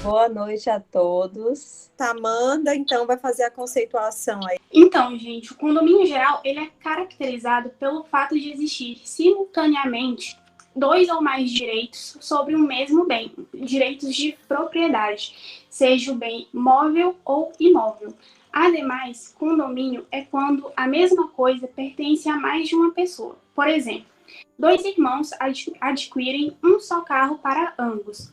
Boa noite a todos. Amanda, então, vai fazer a conceituação aí. Então, gente, o condomínio geral ele é caracterizado pelo fato de existir simultaneamente dois ou mais direitos sobre o mesmo bem, direitos de propriedade, seja o bem móvel ou imóvel. Ademais, condomínio é quando a mesma coisa pertence a mais de uma pessoa. Por exemplo, dois irmãos adquirem um só carro para ambos.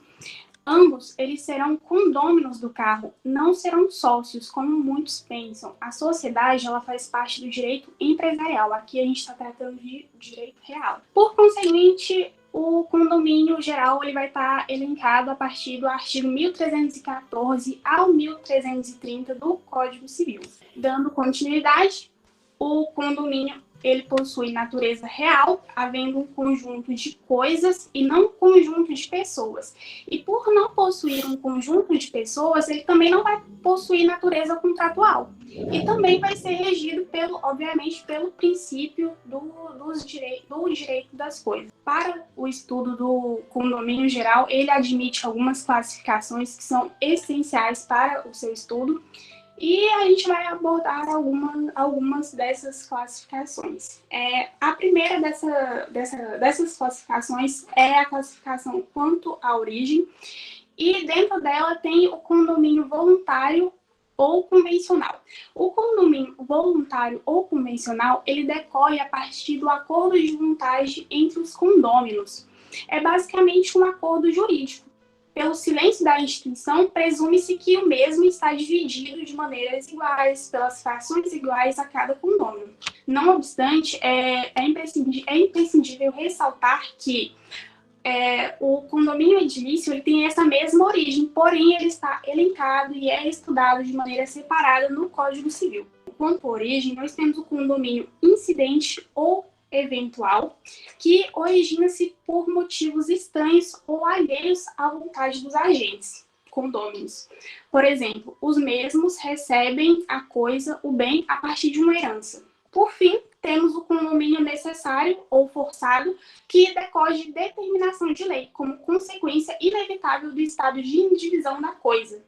Ambos, eles serão condôminos do carro, não serão sócios, como muitos pensam. A sociedade, ela faz parte do direito empresarial. Aqui a gente está tratando de direito real. Por conseguinte, o condomínio geral ele vai estar elencado a partir do artigo 1314 ao 1330 do Código Civil. Dando continuidade, o condomínio ele possui natureza real, havendo um conjunto de coisas e não um conjunto de pessoas. E por não possuir um conjunto de pessoas, ele também não vai possuir natureza contratual. E também vai ser regido, obviamente, pelo princípio do direito das coisas. Para o estudo do condomínio geral, ele admite algumas classificações que são essenciais para o seu estudo. E a gente vai abordar algumas dessas classificações. A primeira dessas classificações é a classificação quanto à origem, e dentro dela tem o condomínio voluntário ou convencional. O condomínio voluntário ou convencional, ele decorre a partir do acordo de vontade entre os condôminos. É basicamente um acordo jurídico. Pelo silêncio da instituição, presume-se que o mesmo está dividido de maneiras iguais, pelas frações iguais a cada condômino. Não obstante, é imprescindível ressaltar que o condomínio edilício ele tem essa mesma origem, porém ele está elencado e é estudado de maneira separada no Código Civil. Quanto à origem, nós temos o condomínio incidente ou eventual, que origina-se por motivos estranhos ou alheios à vontade dos agentes, condôminos. Por exemplo, os mesmos recebem a coisa, o bem, a partir de uma herança. Por fim, temos o condomínio necessário ou forçado, que decorre de determinação de lei, como consequência inevitável do estado de indivisão da coisa,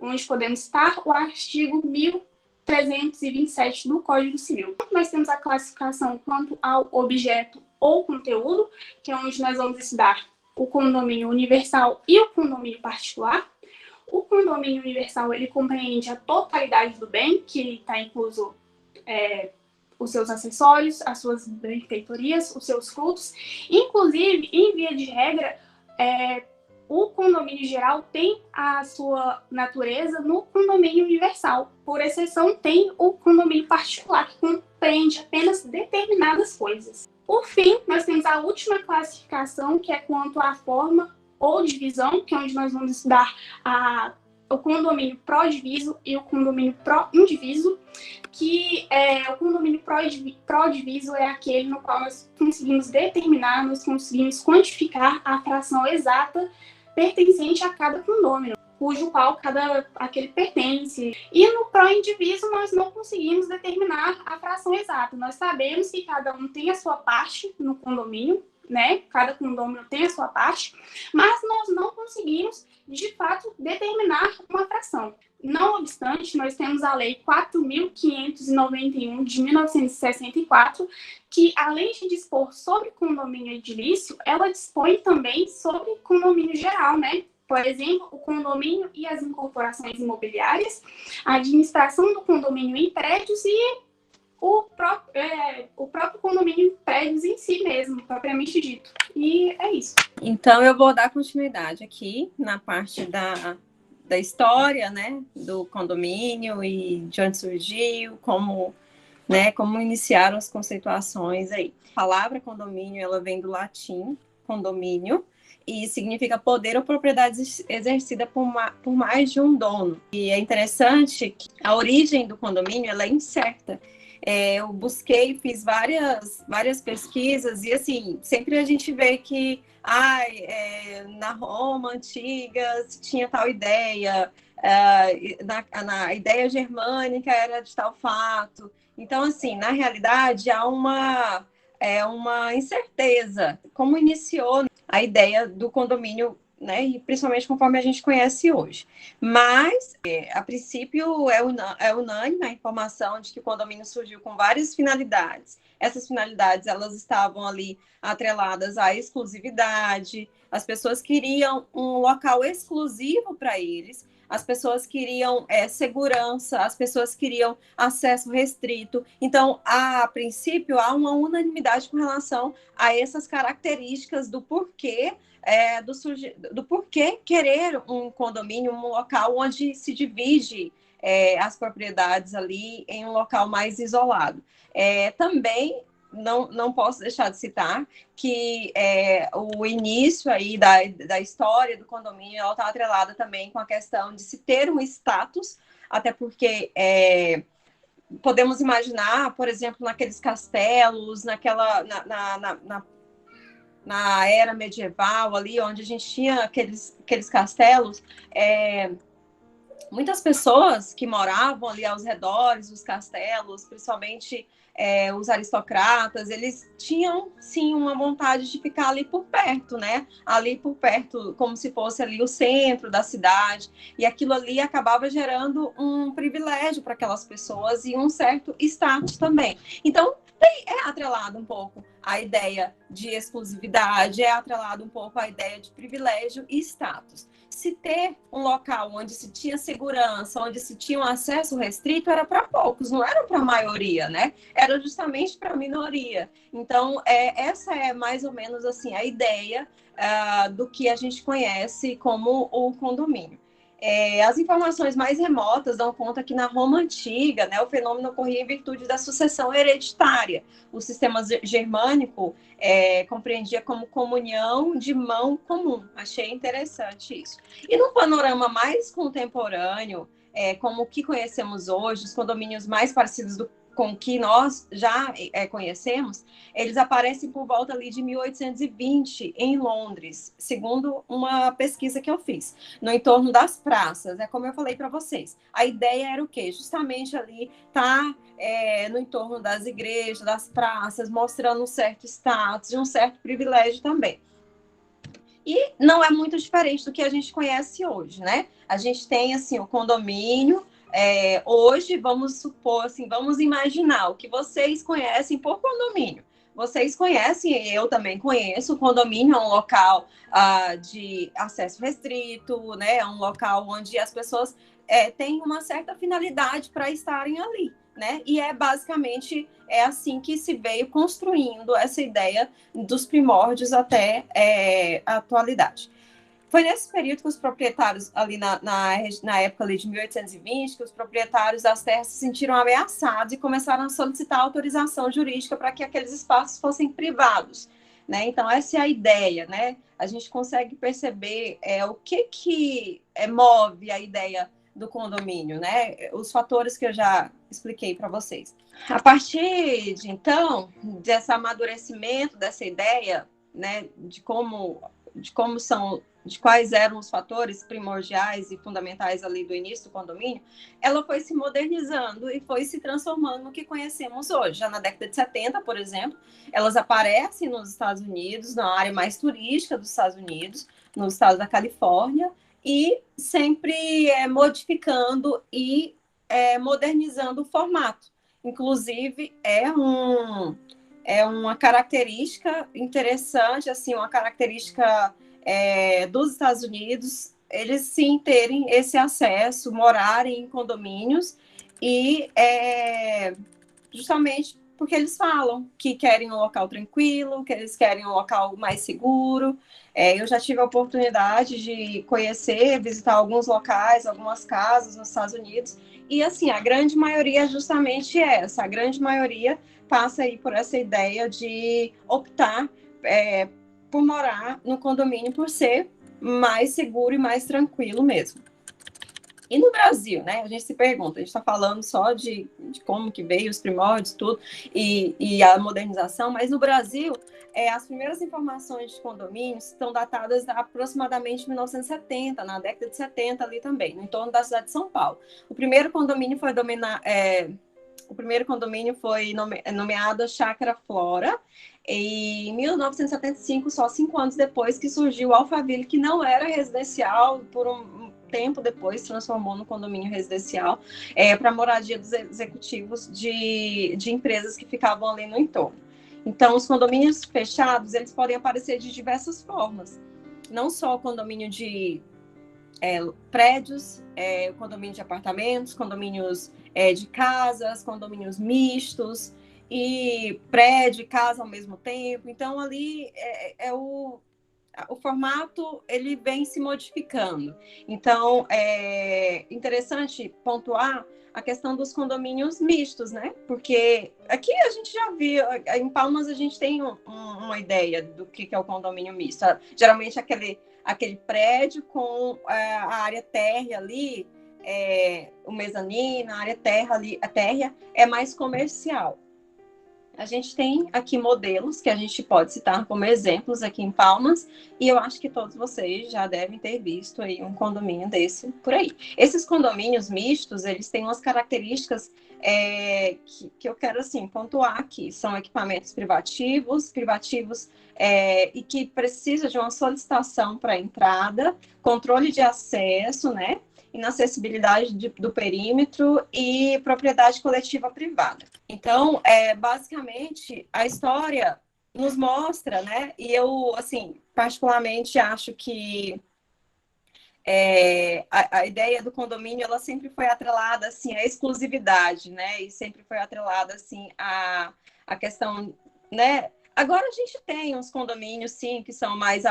onde podemos citar o artigo 1327 do Código Civil. Nós temos a classificação quanto ao objeto ou conteúdo, que é onde nós vamos estudar o condomínio universal e o condomínio particular. O condomínio universal ele compreende a totalidade do bem, que está incluso os seus acessórios, as suas benfeitorias, os seus frutos. Inclusive, em via de regra, o condomínio geral tem a sua natureza no condomínio universal. Por exceção, tem o condomínio particular, que compreende apenas determinadas coisas. Por fim, nós temos a última classificação, que é quanto à forma ou divisão, que é onde nós vamos estudar o condomínio pró-diviso e o condomínio pró-indiviso, que o condomínio pró-diviso é aquele no qual nós conseguimos determinar, nós conseguimos quantificar a fração exata pertencente a cada condômino, cujo qual aquele pertence. E no pró-indiviso nós não conseguimos determinar a fração exata. Nós sabemos que cada um tem a sua parte no condomínio, né? Cada condômino tem a sua parte, mas nós não conseguimos, de fato, determinar uma fração. Não obstante, nós temos a Lei 4.591 de 1964, que, além de dispor sobre condomínio edilício, ela dispõe também sobre condomínio geral, né? Por exemplo, o condomínio e as incorporações imobiliárias, a administração do condomínio em prédios e o próprio condomínio em prédios em si mesmo, propriamente dito. E é isso. Então, eu vou dar continuidade aqui na parte da história, né, do condomínio e de onde surgiu, como iniciaram as conceituações aí. A palavra condomínio, ela vem do latim, condomínio, e significa poder ou propriedade exercida por mais de um dono. E é interessante que a origem do condomínio ela é incerta. Eu busquei, fiz várias pesquisas e assim, sempre a gente vê que na Roma antiga se tinha tal ideia, na ideia germânica era de tal fato. Então, assim, na realidade, há uma incerteza. Como iniciou a ideia do condomínio né, e principalmente conforme a gente conhece hoje. Mas, a princípio, é unânime a informação de que o condomínio surgiu com várias finalidades. Essas finalidades, elas estavam ali atreladas à exclusividade, as pessoas queriam um local exclusivo para eles, as pessoas queriam segurança, as pessoas queriam acesso restrito. Então, a princípio, há uma unanimidade com relação a essas características do porquê do porquê querer um condomínio, um local onde se divide as propriedades ali em um local mais isolado. Também não posso deixar de citar que o início aí da história do condomínio está atrelada também com a questão de se ter um status, até porque podemos imaginar, por exemplo, naqueles castelos, na era medieval ali, onde a gente tinha aqueles castelos, muitas pessoas que moravam ali aos redores dos castelos, principalmente os aristocratas, eles tinham, sim, uma vontade de ficar ali por perto, né? Ali por perto, como se fosse ali o centro da cidade, e aquilo ali acabava gerando um privilégio para aquelas pessoas e um certo status também. Então, é atrelado um pouco a ideia de exclusividade, é atrelado um pouco a ideia de privilégio e status. Se ter um local onde se tinha segurança, onde se tinha um acesso restrito, era para poucos, não era para a maioria, né? Era justamente para a minoria. Então, essa é mais ou menos assim a ideia do que a gente conhece como o condomínio. As informações mais remotas dão conta que na Roma Antiga, né, o fenômeno ocorria em virtude da sucessão hereditária. O sistema germânico compreendia como comunhão de mão comum. Achei interessante isso. E no panorama mais contemporâneo, como o que conhecemos hoje, os condomínios mais parecidos com o que nós já conhecemos, eles aparecem por volta ali de 1820 em Londres, segundo uma pesquisa que eu fiz, no entorno das praças. Como eu falei para vocês, a ideia era o quê? Justamente ali no entorno das igrejas, das praças, mostrando um certo status, um certo privilégio também. E não é muito diferente do que a gente conhece hoje, né? A gente tem, assim, o condomínio. Hoje, vamos supor, assim, vamos imaginar o que vocês conhecem por condomínio. Vocês conhecem, eu também conheço, o condomínio é um local de acesso restrito, né? É um local onde as pessoas têm uma certa finalidade para estarem ali, né? E basicamente assim que se veio construindo essa ideia dos primórdios até a atualidade. Foi nesse período que os proprietários, ali na época ali de 1820, que os proprietários das terras se sentiram ameaçados e começaram a solicitar autorização jurídica para que aqueles espaços fossem privados, né? Então, essa é a ideia, né? A gente consegue perceber o que move a ideia do condomínio, né? Os fatores que eu já expliquei para vocês. A partir de então, desse amadurecimento dessa ideia, né, de quais eram os fatores primordiais e fundamentais ali do início do condomínio, ela foi se modernizando e foi se transformando no que conhecemos hoje. Já na década de 70, por exemplo, elas aparecem nos Estados Unidos, na área mais turística dos Estados Unidos, no estado da Califórnia, e sempre modificando e modernizando o formato. Inclusive, é uma característica interessante, assim, uma característica dos Estados Unidos, eles sim terem esse acesso, morarem em condomínios e justamente porque eles falam que querem um local tranquilo, que eles querem um local mais seguro. Eu já tive a oportunidade de conhecer, visitar alguns locais, algumas casas nos Estados Unidos, e assim, a grande maioria é justamente essa, a grande maioria passa aí por essa ideia de optar por morar no condomínio por ser mais seguro e mais tranquilo mesmo. E no Brasil, né? A gente se pergunta, a gente está falando só de como que veio os primórdios, tudo, e a modernização, mas no Brasil, as primeiras informações de condomínios estão datadas aproximadamente 1970, na década de 70 ali também, no entorno da cidade de São Paulo. O primeiro condomínio foi nomeado Chácara Flora. E em 1975, só 5 anos depois, que surgiu o Alphaville, que não era residencial, por um tempo depois transformou no condomínio residencial, para moradia dos executivos de empresas que ficavam ali no entorno. Então, os condomínios fechados, eles podem aparecer de diversas formas. Não só o condomínio de prédios, condomínio de apartamentos, condomínios de casas, condomínios mistos, e prédio e casa ao mesmo tempo. Então, ali o formato ele vem se modificando. Então, é interessante pontuar a questão dos condomínios mistos, né? Porque aqui a gente já viu, em Palmas a gente tem uma ideia do que é o condomínio misto. Geralmente aquele prédio com a área térrea ali, o mezanino, a área térrea é mais comercial. A gente tem aqui modelos que a gente pode citar como exemplos aqui em Palmas, e eu acho que todos vocês já devem ter visto aí um condomínio desse por aí. Esses condomínios mistos, eles têm umas características que eu quero, assim, pontuar aqui. São equipamentos privativos e que precisam de uma solicitação para entrada, controle de acesso, né? Inacessibilidade do perímetro e propriedade coletiva privada. Então, basicamente, a história nos mostra, né? E eu, assim, particularmente acho que a ideia do condomínio, ela sempre foi atrelada, assim, à exclusividade, né? E sempre foi atrelada, assim, à questão, né? Agora a gente tem uns condomínios, sim, que são mais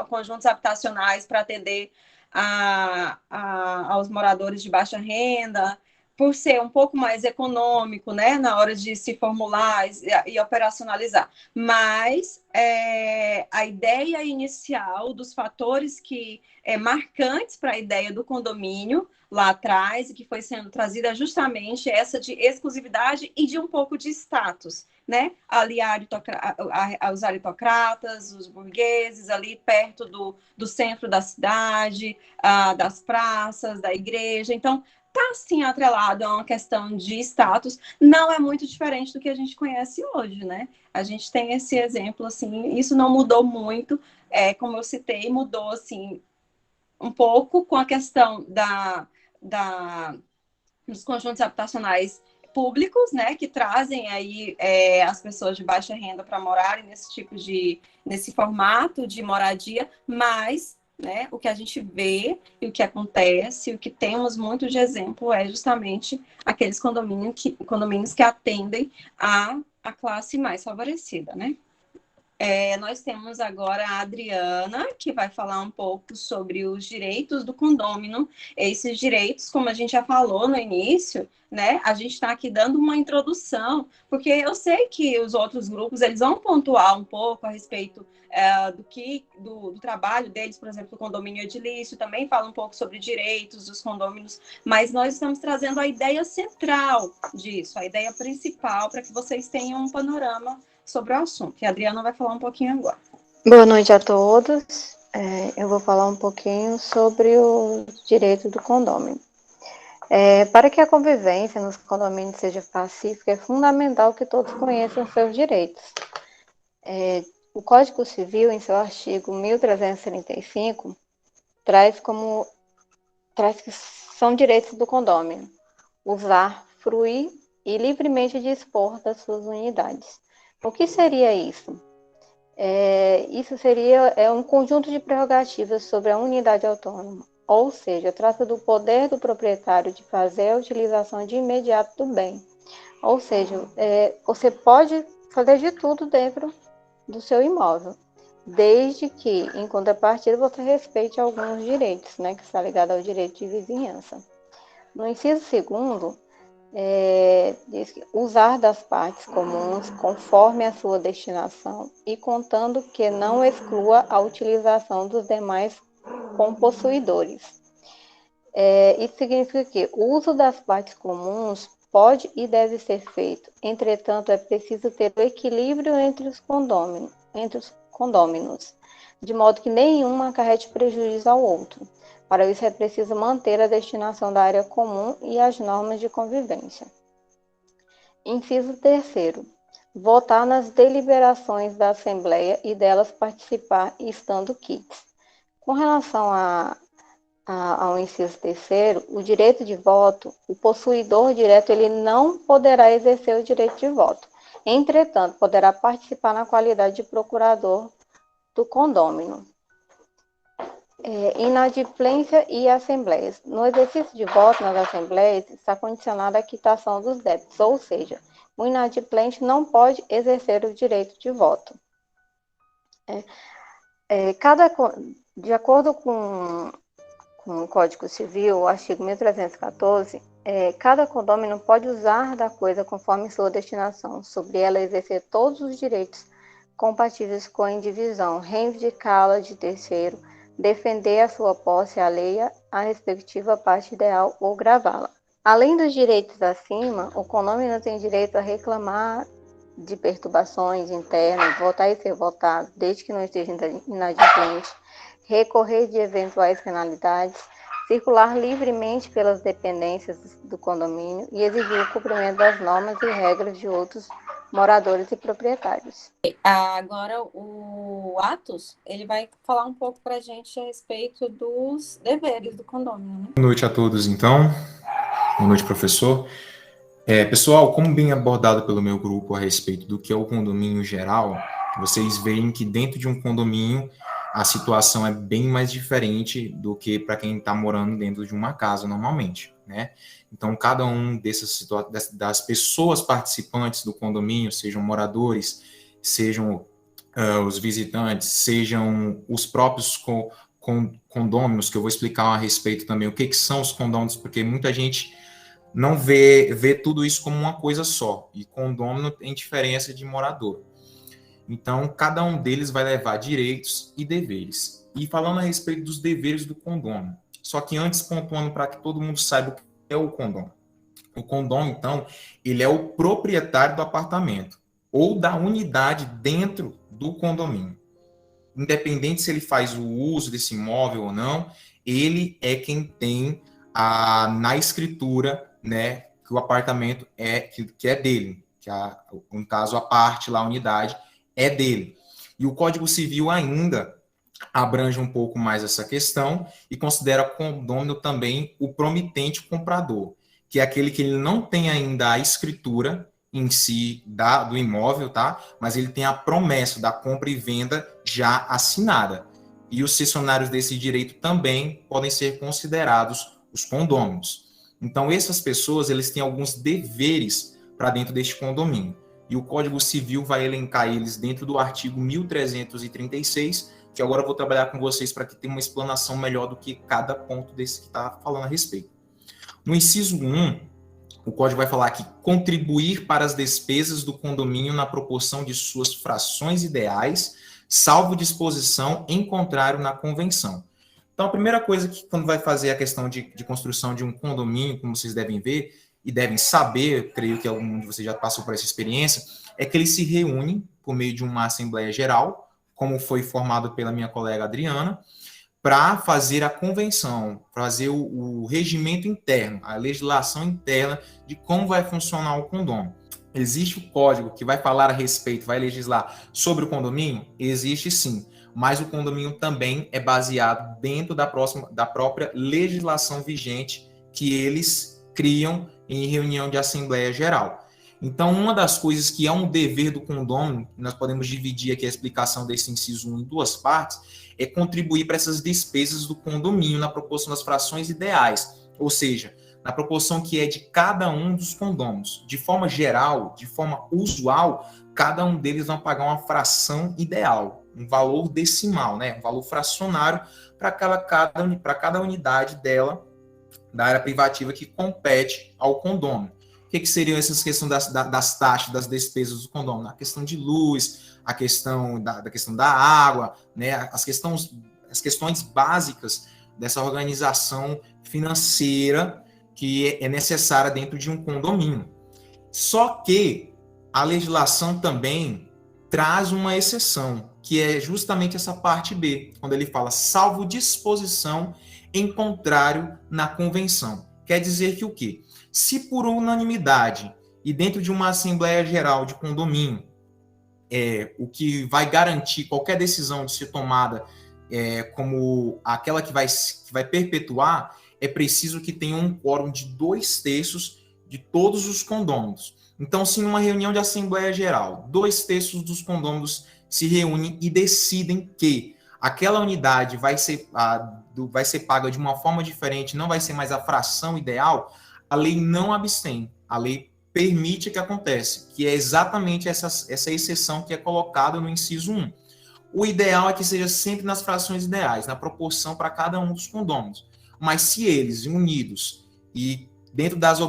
conjuntos habitacionais para atender aos moradores de baixa renda, por ser um pouco mais econômico, né, na hora de se formular e operacionalizar. Mas a ideia inicial dos fatores que marcantes para a ideia do condomínio lá atrás, e que foi sendo trazida justamente essa de exclusividade e de um pouco de status, né? Ali os aritocratas, os burgueses, ali perto do centro da cidade, das praças, da igreja. Então, está sim atrelado a uma questão de status, não é muito diferente do que a gente conhece hoje, né? A gente tem esse exemplo, assim, isso não mudou muito, como eu citei, mudou, assim, um pouco com a questão dos conjuntos habitacionais públicos, né, que trazem aí as pessoas de baixa renda para morarem nesse formato de moradia, mas, né, o que a gente vê e o que acontece, o que temos muito de exemplo é justamente aqueles condomínios que atendem a classe mais favorecida, né? Nós temos agora a Adriana, que vai falar um pouco sobre os direitos do condômino. Esses direitos, como a gente já falou no início, né? A gente está aqui dando uma introdução, porque eu sei que os outros grupos eles vão pontuar um pouco a respeito do trabalho deles, por exemplo, o condomínio edilício, também fala um pouco sobre direitos dos condôminos, mas nós estamos trazendo a ideia central disso, a ideia principal, para que vocês tenham um panorama sobre o assunto. E a Adriana vai falar um pouquinho agora. Boa noite a todos. Eu vou falar um pouquinho sobre os direitos do condômino. Para que a convivência nos condomínios seja pacífica, é fundamental que todos conheçam seus direitos. O Código Civil, em seu artigo 1335, traz que são direitos do condômino: usar, fruir e livremente dispor das suas unidades. O que seria isso? Isso seria um conjunto de prerrogativas sobre a unidade autônoma, ou seja, trata do poder do proprietário de fazer a utilização de imediato do bem. Ou seja, você pode fazer de tudo dentro do seu imóvel, desde que, em contrapartida, você respeite alguns direitos, né, que está ligado ao direito de vizinhança. No inciso 2º, diz que usar das partes comuns conforme a sua destinação e contando que não exclua a utilização dos demais compossuidores. Isso significa que o uso das partes comuns pode e deve ser feito. Entretanto, é preciso ter o equilíbrio entre os condôminos, de modo que nenhum acarrete prejuízo ao outro. Para isso, é preciso manter a destinação da área comum e as normas de convivência. Inciso 3º. votar nas deliberações da Assembleia e delas participar estando quites. Com relação ao inciso terceiro, o direito de voto, o possuidor direto ele não poderá exercer o direito de voto. Entretanto, poderá participar na qualidade de procurador do condômino. Inadimplência e assembleias. No exercício de voto nas assembleias, está condicionada a quitação dos débitos, ou seja, o inadimplente não pode exercer o direito de voto. De acordo com o Código Civil, o artigo 1314, cada condômino pode usar da coisa conforme sua destinação, sobre ela exercer todos os direitos compatíveis com a indivisão, reivindicá-la de terceiro, defender a sua posse alheia à respectiva parte ideal ou gravá-la. Além dos direitos acima, o condômino tem direito a reclamar de perturbações internas, votar e ser votado, desde que não esteja inadimplente, recorrer de eventuais penalidades, circular livremente pelas dependências do condomínio e exigir o cumprimento das normas e regras de outros moradores e proprietários. Agora, o Atos, ele vai falar um pouco para a gente a respeito dos deveres do condomínio. Né? Boa noite a todos, então. Boa noite, professor. Pessoal, como bem abordado pelo meu grupo a respeito do que é o condomínio geral, vocês veem que dentro de um condomínio a situação é bem mais diferente do que para quem está morando dentro de uma casa normalmente, né? Então, cada um das pessoas participantes do condomínio, sejam moradores, sejam os visitantes, sejam os próprios condôminos, que eu vou explicar a respeito também o que são os condôminos, porque muita gente não vê tudo isso como uma coisa só, e condômino tem diferença de morador. Então, cada um deles vai levar direitos e deveres. E falando a respeito dos deveres do condômino, só que antes pontuando para que todo mundo saiba o que é o condômino. O condômino, então, ele é o proprietário do apartamento ou da unidade dentro do condomínio. Independente se ele faz o uso desse imóvel ou não, ele é quem tem na escritura, né, que o apartamento que é dele, no caso a parte lá, a unidade, é dele. E o Código Civil ainda abrange um pouco mais essa questão e considera condômino também o promitente comprador, que é aquele que ele não tem ainda a escritura em si do imóvel, tá? Mas ele tem a promessa da compra e venda já assinada. E os cessionários desse direito também podem ser considerados os condôminos. Então, essas pessoas, eles têm alguns deveres para dentro deste condomínio. E o Código Civil vai elencar eles dentro do artigo 1336, que agora eu vou trabalhar com vocês para que tenha uma explanação melhor do que cada ponto desse que está falando a respeito. No inciso 1, o Código vai falar que contribuir para as despesas do condomínio na proporção de suas frações ideais, salvo disposição em contrário na convenção. Então, a primeira coisa que quando vai fazer a questão de construção de um condomínio, como vocês devem ver, e devem saber, creio que algum de vocês já passou por essa experiência, é que eles se reúnem por meio de uma Assembleia Geral, como foi formado pela minha colega Adriana, para fazer a convenção, fazer o regimento interno, a legislação interna de como vai funcionar o condomínio. Existe o código que vai falar a respeito, vai legislar sobre o condomínio? Existe sim, mas o condomínio também é baseado dentro da própria legislação vigente que eles criam em reunião de Assembleia Geral. Então, uma das coisas que é um dever do condômino, nós podemos dividir aqui a explicação desse inciso 1 em duas partes, é contribuir para essas despesas do condomínio na proporção das frações ideais, ou seja, na proporção que é de cada um dos condôminos. De forma geral, de forma usual, cada um deles vai pagar uma fração ideal, um valor decimal, né? Um valor fracionário para cada unidade dela, da área privativa que compete ao condômino. O que seriam essas questões das taxas, das despesas do condômino? A questão de luz, a questão da questão da água, né? As questões básicas dessa organização financeira que é necessária dentro de um condomínio. Só que a legislação também traz uma exceção, que é justamente essa parte B, quando ele fala salvo disposição em contrário na convenção. Quer dizer que o quê? Se por unanimidade e dentro de uma Assembleia Geral de condomínio, o que vai garantir qualquer decisão de ser tomada como aquela que vai perpetuar, é preciso que tenha um quórum de 2/3 de todos os condôminos. Então, se numa reunião de Assembleia Geral, 2/3 dos condôminos se reúnem e decidem que aquela unidade vai ser paga de uma forma diferente, não vai ser mais a fração ideal, a lei não abstém, a lei permite que aconteça, que é exatamente essa exceção que é colocada no inciso 1. O ideal é que seja sempre nas frações ideais, na proporção para cada um dos condôminos. Mas se eles, unidos, e dentro das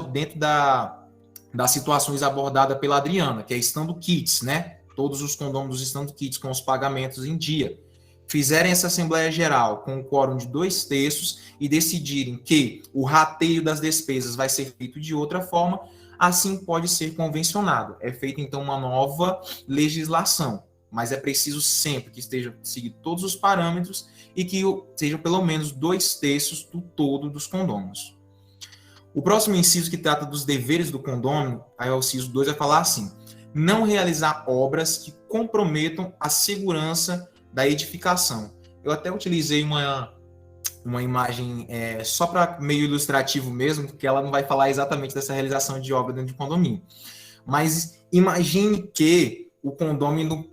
situações abordadas pela Adriana, que é estando kits, né? Todos os condôminos estando kits com os pagamentos em dia, fizerem essa Assembleia Geral com um quórum de 2/3 e decidirem que o rateio das despesas vai ser feito de outra forma, assim pode ser convencionado. É feita, então, uma nova legislação, mas é preciso sempre que esteja seguindo todos os parâmetros e que sejam pelo menos 2/3 do todo dos condôminos. O próximo inciso, que trata dos deveres do condômino, aí o inciso 2 vai falar assim: não realizar obras que comprometam a segurança da edificação. Eu até utilizei uma imagem só para meio ilustrativo mesmo, porque ela não vai falar exatamente dessa realização de obra dentro de condomínio. Mas imagine que o condômino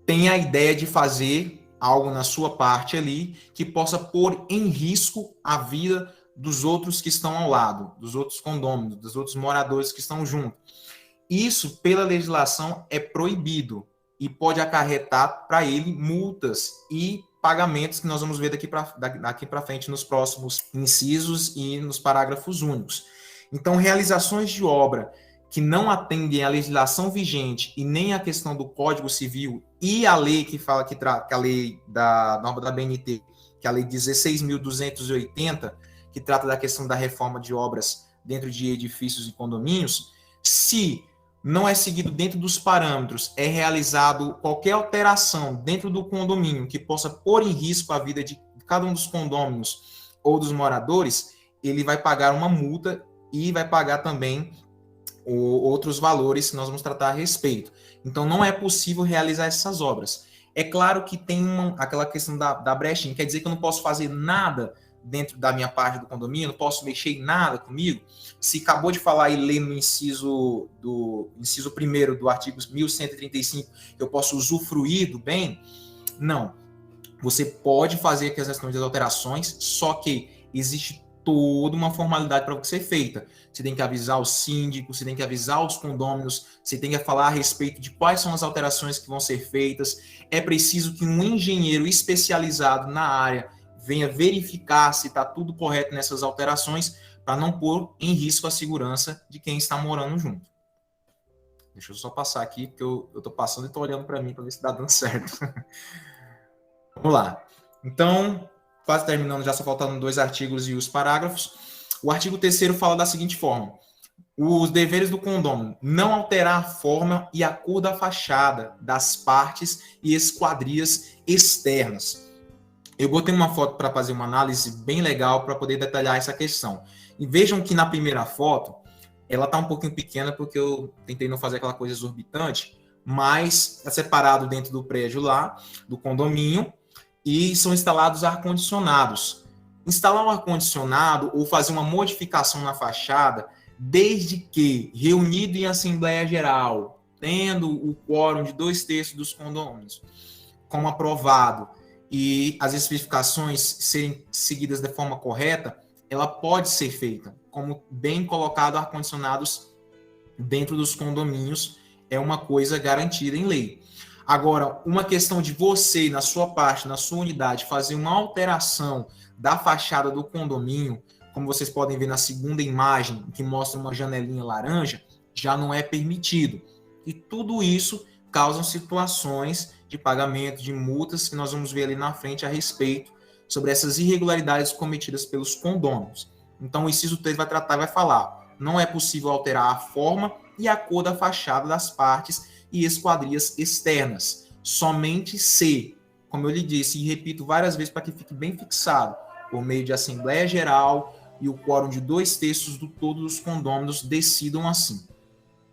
tem a ideia de fazer algo na sua parte ali que possa pôr em risco a vida dos outros que estão ao lado, dos outros condôminos, dos outros moradores que estão junto. Isso, pela legislação, é proibido e pode acarretar para ele multas e pagamentos que nós vamos ver daqui para frente nos próximos incisos e nos parágrafos únicos. Então, realizações de obra que não atendem à legislação vigente e nem à questão do Código Civil e a lei que fala que a lei da norma da BNT, que é a lei 16.280, que trata da questão da reforma de obras dentro de edifícios e condomínios, se não é seguido dentro dos parâmetros, é realizado qualquer alteração dentro do condomínio que possa pôr em risco a vida de cada um dos condôminos ou dos moradores, ele vai pagar uma multa e vai pagar também outros valores que nós vamos tratar a respeito. Então, não é possível realizar essas obras. É claro que tem aquela questão da brechinha, quer dizer que eu não posso fazer nada dentro da minha parte do condomínio, não posso mexer em nada comigo. Se acabou de falar e ler no inciso 1º do artigo 1135, que eu posso usufruir do bem, não. Você pode fazer aqui as questões das alterações, só que existe toda uma formalidade para ser feita. Você tem que avisar o síndico, você tem que avisar os condôminos, você tem que falar a respeito de quais são as alterações que vão ser feitas. É preciso que um engenheiro especializado na área venha verificar se está tudo correto nessas alterações, para não pôr em risco a segurança de quem está morando junto. Deixa eu só passar aqui, porque eu estou passando e estou olhando para mim para ver se está dando certo. Vamos lá. Então, quase terminando, já só faltando 2 artigos e os parágrafos. O artigo 3º fala da seguinte forma: os deveres do condômino: não alterar a forma e a cor da fachada, das partes e esquadrias externas. Eu botei uma foto para fazer uma análise bem legal para poder detalhar essa questão. E vejam que na primeira foto, ela está um pouquinho pequena porque eu tentei não fazer aquela coisa exorbitante, mas está separado dentro do prédio lá, do condomínio, e são instalados ar-condicionados. Instalar um ar-condicionado ou fazer uma modificação na fachada, desde que reunido em Assembleia Geral, tendo o quórum de 2/3 dos condôminos como aprovado, e as especificações serem seguidas de forma correta, ela pode ser feita. Como bem colocado, ar-condicionados dentro dos condomínios é uma coisa garantida em lei. Agora, uma questão de você, na sua parte, na sua unidade, fazer uma alteração da fachada do condomínio, como vocês podem ver na segunda imagem, que mostra uma janelinha laranja, já não é permitido. E tudo isso causa situações de pagamento de multas que nós vamos ver ali na frente a respeito sobre essas irregularidades cometidas pelos condôminos. Então, o inciso 3 vai falar: não é possível alterar a forma e a cor da fachada das partes e esquadrias externas, somente se, como eu lhe disse e repito várias vezes para que fique bem fixado, por meio de Assembleia Geral e o quórum de 2/3 do todo dos condôminos decidam assim.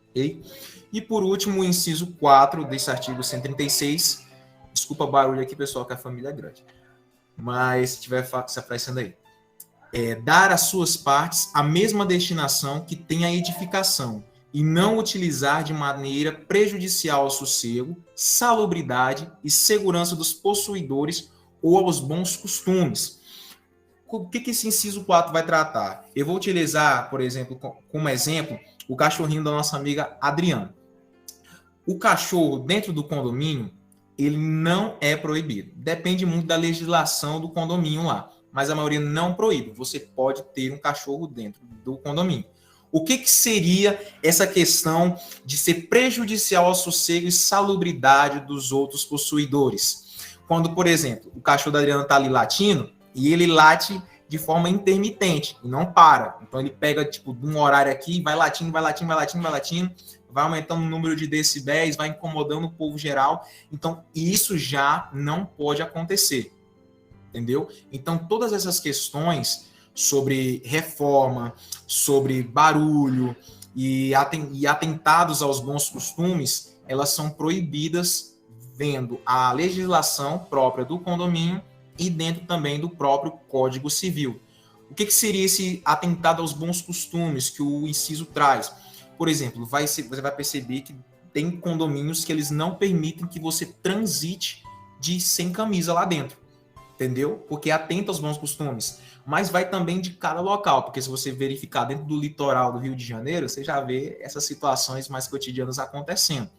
Ok? E por último, o inciso 4 desse artigo 136. Desculpa o barulho aqui, pessoal, que a família é grande. Mas se estiver se aparecendo aí. Dar às suas partes a mesma destinação que tem a edificação e não utilizar de maneira prejudicial ao sossego, salubridade e segurança dos possuidores ou aos bons costumes. O que esse inciso 4 vai tratar? Eu vou utilizar, por exemplo, como exemplo, o cachorrinho da nossa amiga Adriana. O cachorro dentro do condomínio, ele não é proibido. Depende muito da legislação do condomínio lá, mas a maioria não proíbe. Você pode ter um cachorro dentro do condomínio. O que seria essa questão de ser prejudicial ao sossego e salubridade dos outros possuidores? Quando, por exemplo, o cachorro da Adriana está ali latindo, e ele late de forma intermitente, e não para. Então ele pega, tipo, de um horário aqui, vai latindo, vai latindo, vai latindo, vai latindo, vai aumentando o número de decibéis, vai incomodando o povo geral. Então, isso já não pode acontecer. Entendeu? Então, todas essas questões sobre reforma, sobre barulho e atentados aos bons costumes, elas são proibidas vendo a legislação própria do condomínio e dentro também do próprio Código Civil. O que seria esse atentado aos bons costumes que o inciso traz? Por exemplo, você vai perceber que tem condomínios que eles não permitem que você transite sem camisa lá dentro, entendeu? Porque atenta aos bons costumes. Mas vai também de cada local, porque se você verificar dentro do litoral do Rio de Janeiro, você já vê essas situações mais cotidianas acontecendo.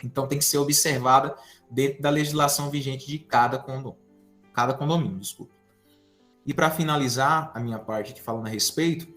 Então tem que ser observada dentro da legislação vigente de cada condomínio, desculpa. E para finalizar a minha parte aqui falando a respeito,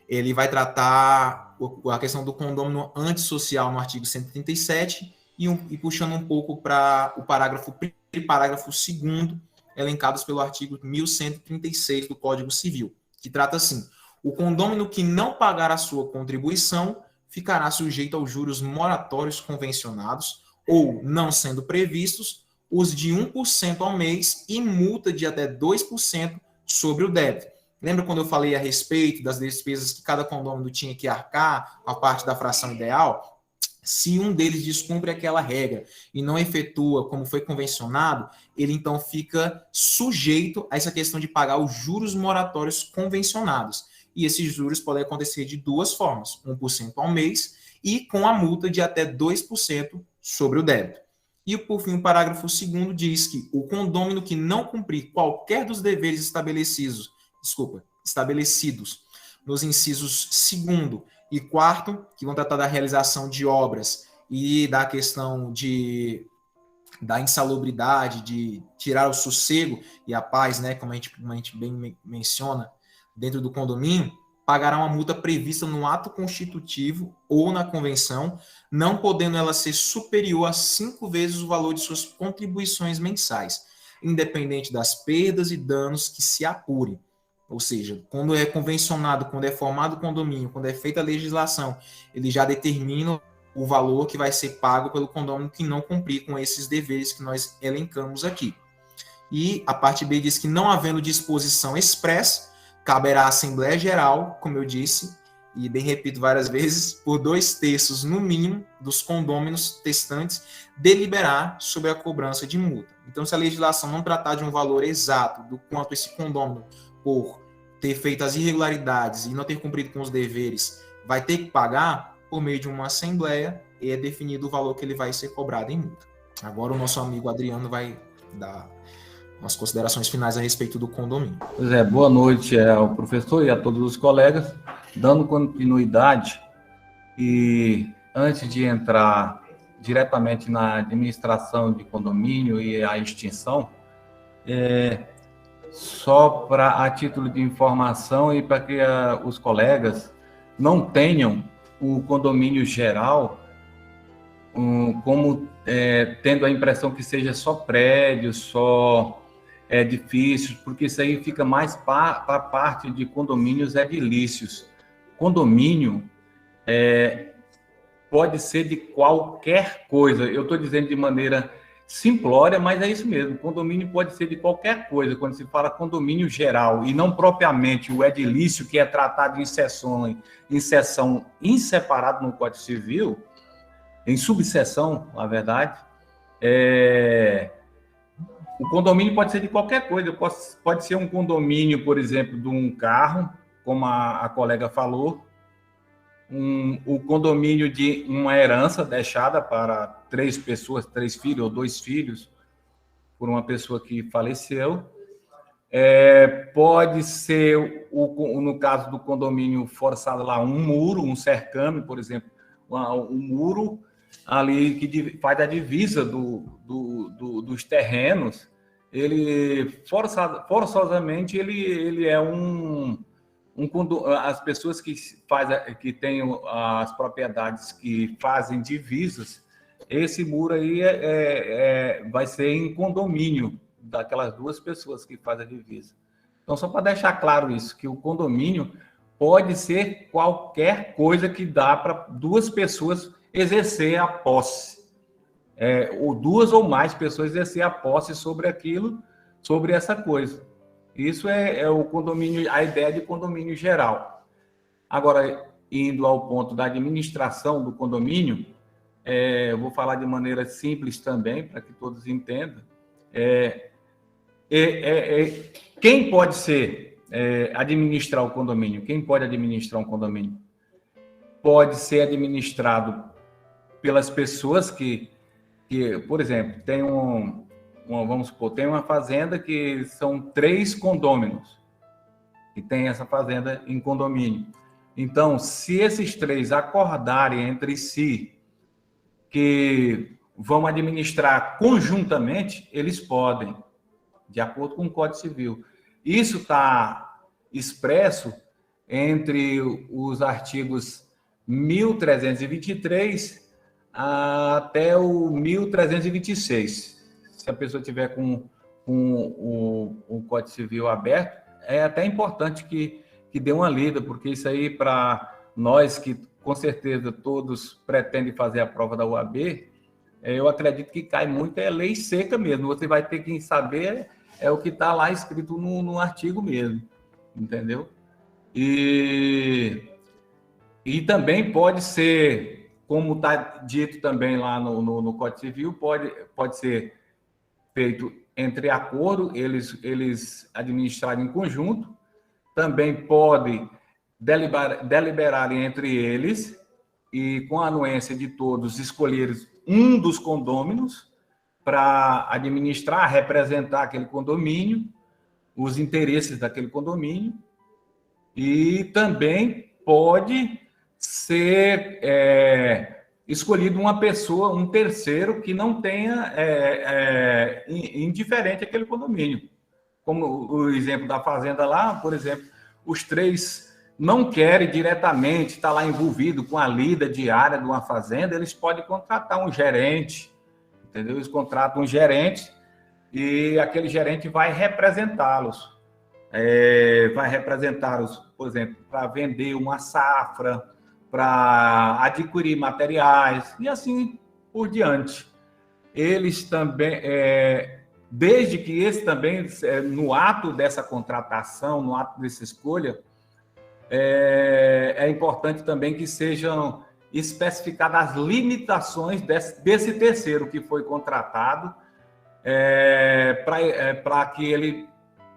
ele vai tratar a questão do condômino antissocial no artigo 137 e puxando um pouco para o parágrafo 1º e parágrafo 2º, elencados pelo artigo 1136 do Código Civil, que trata assim: o condômino que não pagar a sua contribuição ficará sujeito aos juros moratórios convencionados ou, não sendo previstos, os de 1% ao mês e multa de até 2% sobre o débito. Lembra quando eu falei a respeito das despesas que cada condômino tinha que arcar, a parte da fração ideal? Se um deles descumpre aquela regra e não efetua como foi convencionado, ele então fica sujeito a essa questão de pagar os juros moratórios convencionados. E esses juros podem acontecer de duas formas: 1% ao mês e com a multa de até 2% sobre o débito. E, por fim, o parágrafo 2º diz que o condômino que não cumprir qualquer dos deveres estabelecidos nos incisos 2º e 4º, que vão tratar da realização de obras e da questão da insalubridade, de tirar o sossego e a paz, né, como a gente bem menciona, dentro do condomínio, pagará uma multa prevista no ato constitutivo ou na convenção, não podendo ela ser superior a 5 vezes o valor de suas contribuições mensais, independente das perdas e danos que se apurem. Ou seja, quando é convencionado, quando é formado o condomínio, quando é feita a legislação, ele já determina o valor que vai ser pago pelo condomínio que não cumprir com esses deveres que nós elencamos aqui. E a parte B diz que, não havendo disposição expressa, caberá à Assembleia Geral, como eu disse, e bem repito várias vezes, por 2/3 no mínimo dos condôminos testantes, deliberar sobre a cobrança de multa. Então, se a legislação não tratar de um valor exato do quanto esse condômino, por ter feito as irregularidades e não ter cumprido com os deveres, vai ter que pagar, por meio de uma assembleia, e é definido o valor que ele vai ser cobrado em multa. Agora o nosso amigo Adriano vai dar umas considerações finais a respeito do condomínio. Pois é, boa noite ao professor e a todos os colegas. Dando continuidade, e antes de entrar diretamente na administração de condomínio e a extinção, só a título de informação e para que os colegas não tenham o condomínio geral como tendo a impressão que seja só prédio, só edifícios, porque isso aí fica mais para a parte de condomínios edilícios. Condomínio pode ser de qualquer coisa. Eu estou dizendo de maneira simplória, mas é isso mesmo. Condomínio pode ser de qualquer coisa, quando se fala condomínio geral, e não propriamente o edilício, que é tratado em seção inseparado no Código Civil, em subseção, na verdade. O condomínio pode ser de qualquer coisa. Pode ser um condomínio, por exemplo, de um carro, como a colega falou, o condomínio de uma herança deixada para 3 pessoas, 3 filhos ou 2 filhos, por uma pessoa que faleceu. Pode ser, no caso do condomínio forçado lá, um muro, um cercame, por exemplo, um muro ali que faz a divisa dos terrenos. Ele, forçosamente, ele é as pessoas que têm as propriedades que fazem divisas, esse muro aí vai ser em condomínio daquelas 2 pessoas que fazem a divisa. Então, só para deixar claro isso, que o condomínio pode ser qualquer coisa que dá para 2 pessoas exercer a posse, ou 2 ou mais pessoas exercer a posse sobre aquilo, sobre essa coisa. Isso é o condomínio, a ideia de condomínio geral. Agora, indo ao ponto da administração do condomínio, eu vou falar de maneira simples também, para que todos entendam. Quem pode administrar o condomínio? Quem pode administrar um condomínio? Pode ser administrado pelas pessoas que por exemplo, vamos supor, tem uma fazenda que são 3 condôminos, e tem essa fazenda em condomínio. Então, se esses 3 acordarem entre si que vão administrar conjuntamente, eles podem, de acordo com o Código Civil. Isso está expresso entre os artigos 1323 até o 1326. Se a pessoa tiver com o Código Civil aberto, é até importante que dê uma lida, porque isso aí, para nós que com certeza todos pretendem fazer a prova da UAB, eu acredito que cai muito, é lei seca mesmo. Você vai ter que saber o que está lá escrito no artigo mesmo, entendeu? E também pode ser, como está dito também lá no Código Civil, pode ser feito entre acordo, eles administrarem em conjunto. Também pode deliberarem entre eles e, com a anuência de todos, escolher um dos condôminos para administrar, representar aquele condomínio, os interesses daquele condomínio. E também pode ser escolhido uma pessoa, um terceiro, que não tenha indiferente àquele condomínio. Como o exemplo da fazenda lá, por exemplo, os 3 não querem diretamente estar lá envolvido com a lida diária de uma fazenda, eles podem contratar um gerente, entendeu? Eles contratam um gerente e aquele gerente vai representá-los. Por exemplo, para vender uma safra, para adquirir materiais e assim por diante. Eles também, desde que esse também, no ato dessa contratação, no ato dessa escolha, é importante também que sejam especificadas as limitações desse terceiro que foi contratado, para que ele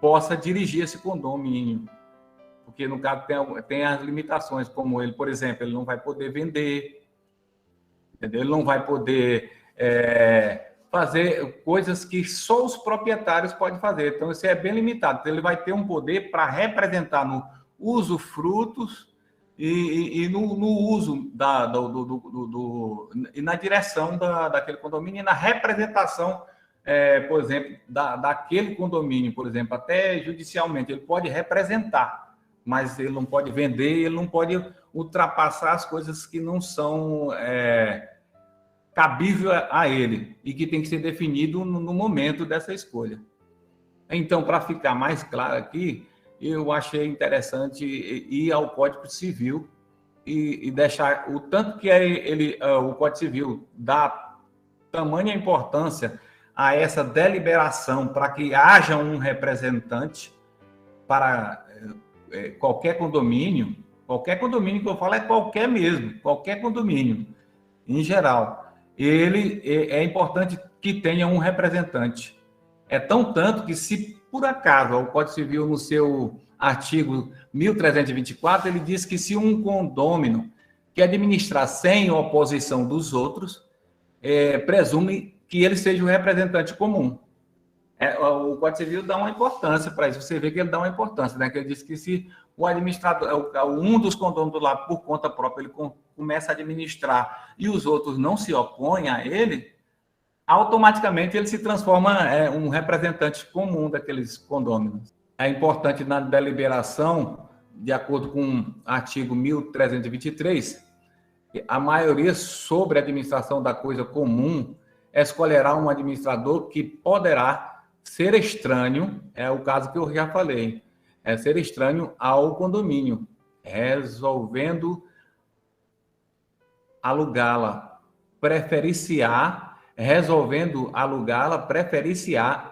possa dirigir esse condomínio. Porque, no caso, tem as limitações, como ele, por exemplo, ele não vai poder vender, entendeu? Ele não vai poder fazer coisas que só os proprietários podem fazer. Então, isso é bem limitado. Então, ele vai ter um poder para representar no usufrutos e no uso e na direção daquele condomínio e na representação, por exemplo, daquele condomínio, por exemplo, até judicialmente. Ele pode representar, mas ele não pode vender, ele não pode ultrapassar as coisas que não são cabível a ele e que tem que ser definido no momento dessa escolha. Então, para ficar mais claro aqui, eu achei interessante ir ao Código Civil e deixar o tanto que o Código Civil dá tamanha importância a essa deliberação para que haja um representante para qualquer condomínio que eu falo é qualquer mesmo, qualquer condomínio, em geral, ele é importante que tenha um representante. É tão tanto que, se por acaso o Código Civil, no seu artigo 1324, ele diz que se um condômino que administrar sem oposição dos outros, presume que ele seja o representante comum. O Código Civil dá uma importância para isso. Você vê que ele dá uma importância, né? Que ele diz que se o administrador, um dos condôminos lá por conta própria, ele começa a administrar e os outros não se opõem a ele, automaticamente ele se transforma um representante comum daqueles condôminos. É importante na deliberação, de acordo com o artigo 1323, a maioria sobre a administração da coisa comum escolherá um administrador que poderá ser estranho, é o caso que eu já falei, é ser estranho ao condomínio, resolvendo alugá-la, preferir-se-á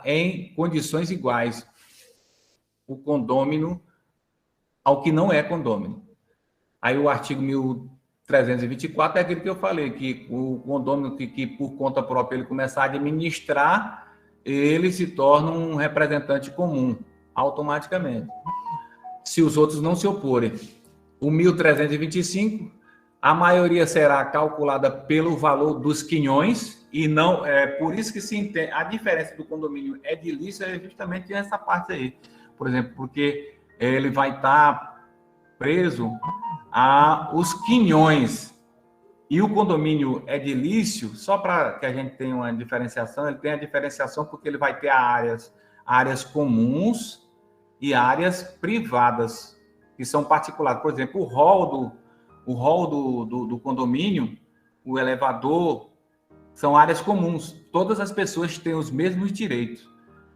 em condições iguais o condômino ao que não é condômino. Aí o artigo 1324 é aquele que eu falei, que o condômino que por conta própria ele começar a administrar, ele se torna um representante comum, automaticamente, se os outros não se oporem. O 1325, a maioria será calculada pelo valor dos quinhões, e não por isso que se entende, a diferença do condomínio edilício é justamente essa parte aí, por exemplo, porque ele vai estar preso aos quinhões, e o condomínio edilício, só para que a gente tenha uma diferenciação, ele tem a diferenciação porque ele vai ter áreas comuns e áreas privadas, que são particulares. Por exemplo, o hall do condomínio, o elevador, são áreas comuns. Todas as pessoas têm os mesmos direitos,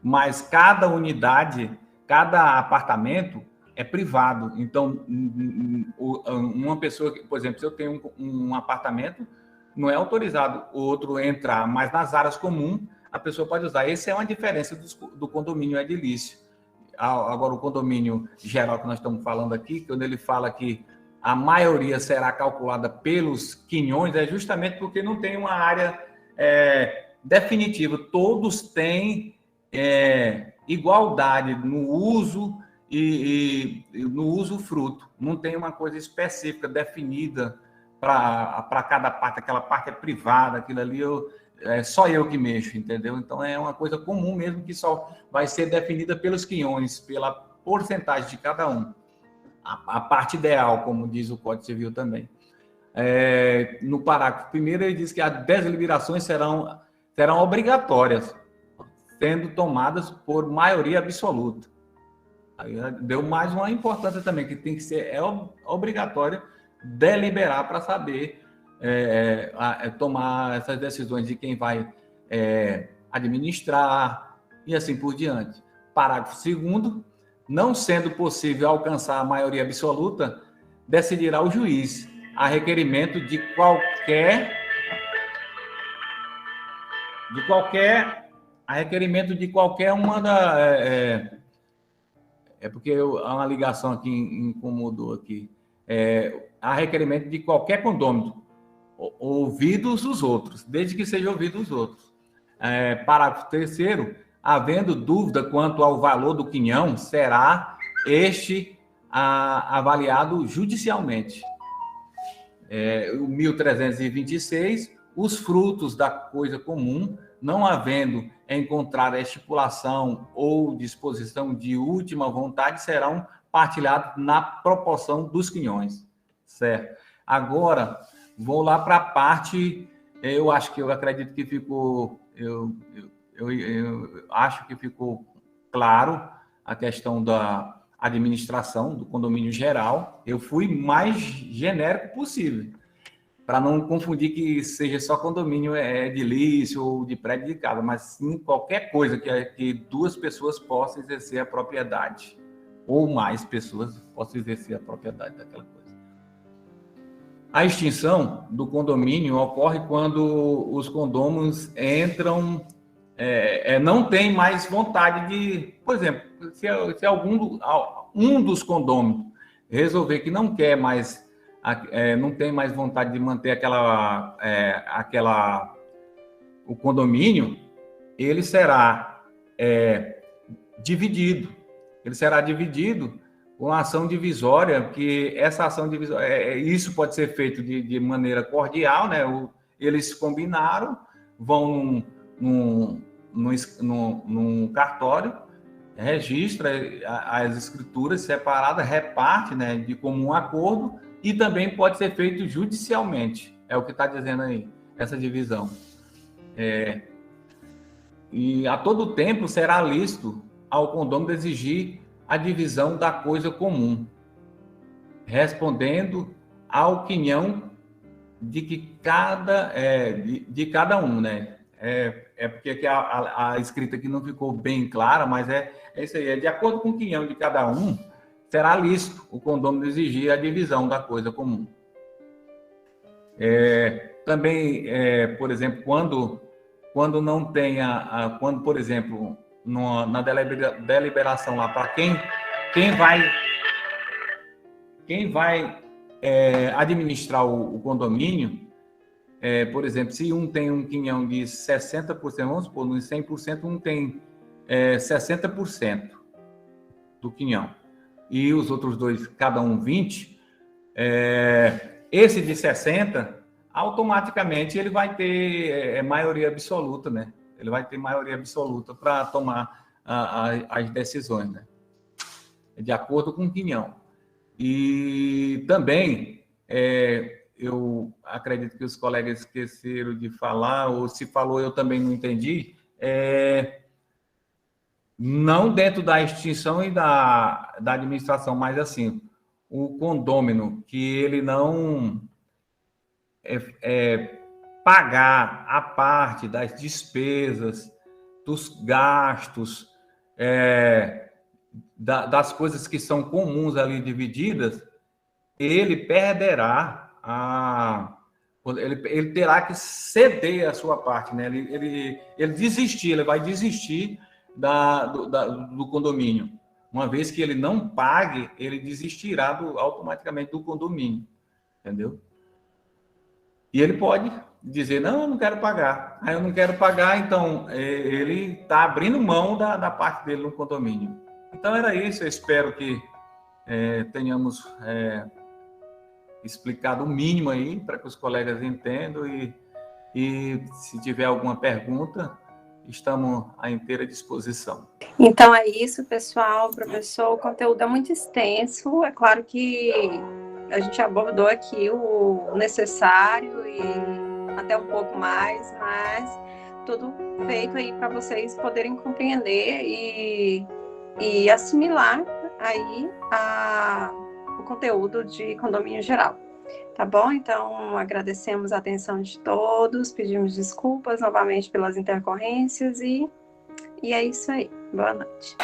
mas cada unidade, cada apartamento é privado. Então, uma pessoa, por exemplo, se eu tenho um apartamento, não é autorizado o outro entrar, mas nas áreas comuns a pessoa pode usar. Essa é uma diferença do condomínio edilício. Agora, o condomínio geral que nós estamos falando aqui, quando ele fala que a maioria será calculada pelos quinhões, é justamente porque não tem uma área definitiva. Todos têm igualdade no uso e no uso-fruto. Não tem uma coisa específica, definida para cada parte. Aquela parte é privada, aquilo ali só eu que mexo, entendeu? Então é uma coisa comum mesmo, que só vai ser definida pelos quinhões, pela porcentagem de cada um. A parte ideal, como diz o Código Civil também. No parágrafo 1º, ele diz que as deliberações serão obrigatórias, sendo tomadas por maioria absoluta. Aí deu mais uma importância também, que tem que ser obrigatório deliberar para saber tomar essas decisões de quem vai administrar e assim por diante. Parágrafo 2º, não sendo possível alcançar a maioria absoluta, decidirá o juiz, a requerimento de qualquer uma da... porque há uma ligação aqui, incomodou aqui. A requerimento de qualquer condômino, ouvidos os outros, desde que sejam ouvidos os outros. Parágrafo 3º, havendo dúvida quanto ao valor do quinhão, será este avaliado judicialmente. O 1326, os frutos da coisa comum, não havendo encontrado a estipulação ou disposição de última vontade, serão partilhados na proporção dos quinhões, certo? Agora, vou lá para a parte, eu acredito que ficou, eu acho que ficou claro a questão da administração do condomínio geral. Eu fui mais genérico possível, para não confundir que seja só condomínio edilício ou de prédio de casa, mas sim qualquer coisa que duas pessoas possam exercer a propriedade, ou mais pessoas possam exercer a propriedade daquela coisa. A extinção do condomínio ocorre quando os condôminos entram não tem mais vontade de, por exemplo, se um dos condôminos resolver que não quer mais, não tem mais vontade de manter o condomínio, ele será dividido. Ele será dividido com uma ação divisória, porque essa ação divisória, isso pode ser feito de maneira cordial, né? Eles combinaram, vão num cartório, registra as escrituras separadas, reparte, né, de comum acordo, e também pode ser feito judicialmente. É o que está dizendo aí, essa divisão. E a todo tempo será lícito ao condômino exigir a divisão da coisa comum, respondendo à opinião de cada um, né? Porque aqui a escrita aqui não ficou bem clara, mas é isso aí. De acordo com a opinião de cada um, será lícito o condômino exigir a divisão da coisa comum. Também, por exemplo, quando não tenha, quando, por exemplo, na deliberação lá para quem vai administrar o condomínio, por exemplo, se um tem um quinhão de 60%, vamos supor, no 100%, um tem 60% do quinhão, e os outros dois, cada um 20%, esse de 60%, automaticamente ele vai ter maioria absoluta, né? Ele vai ter maioria absoluta para tomar as decisões, né? De acordo com o quinhão. E também, eu acredito que os colegas esqueceram de falar, ou se falou eu também não entendi, não dentro da extinção e da administração, mas assim, o condômino que ele não pagar a parte das despesas, dos gastos, das coisas que são comuns ali divididas, ele perderá ele terá que ceder a sua parte, né? Ele vai desistir do condomínio. Uma vez que ele não pague, ele desistirá automaticamente do condomínio, entendeu? E ele pode dizer, não, eu não quero pagar. Aí eu não quero pagar, então ele está abrindo mão da parte dele no condomínio. Então era isso, eu espero que tenhamos explicado o mínimo aí, para que os colegas entendam, e se tiver alguma pergunta, estamos à inteira disposição. Então é isso, pessoal. Professor, o conteúdo é muito extenso, é claro que a gente abordou aqui o necessário e até um pouco mais, mas tudo feito aí para vocês poderem compreender e assimilar aí o conteúdo de condomínio geral. Tá bom? Então, agradecemos a atenção de todos, pedimos desculpas novamente pelas intercorrências e é isso aí. Boa noite.